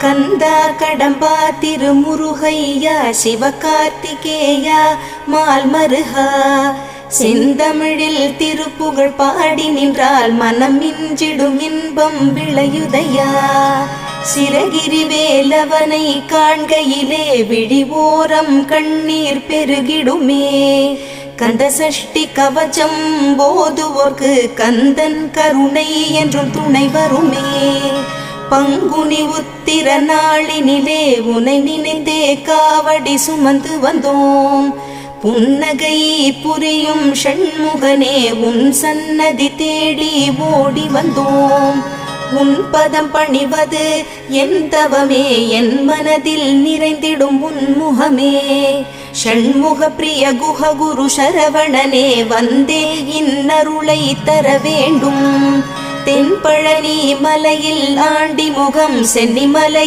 கந்தா கடம்பா திருமுருகையா சிவகார்த்திகேயா மால்மருகா செந்தமிழில் திருப்புகழ் பாடி நின்றால் மனம் மிஞ்சிடும் இன்பம் விளையுதையா. சிரகிரி வேலவனை காண்கையிலே விழிவோரம் கண்ணீர் பெருகிடுமே. கந்த சஷ்டி கவச்சம் போதுவோர்க்கு கந்தன் கருணை என்றும் துணை வருமே. பங்குனி உத்திர நாளினிலே உனை நினைந்தே காவடி சுமந்து வந்தோம். புன்னகை புரியும் ஷண்முகனே உன் சன்னதி தேடி ஓடி வந்தோம். உன் பதம் பணிவது என் தவமே, என் மனதில் நிறைந்திடும் உன்முகமே. ஷண்முக பிரிய குஹ குரு சரவணனே வந்தே இன்னருளை தர வேண்டும். தென்பழனி மலையில் ஆண்டி முகம் சென்னிமலை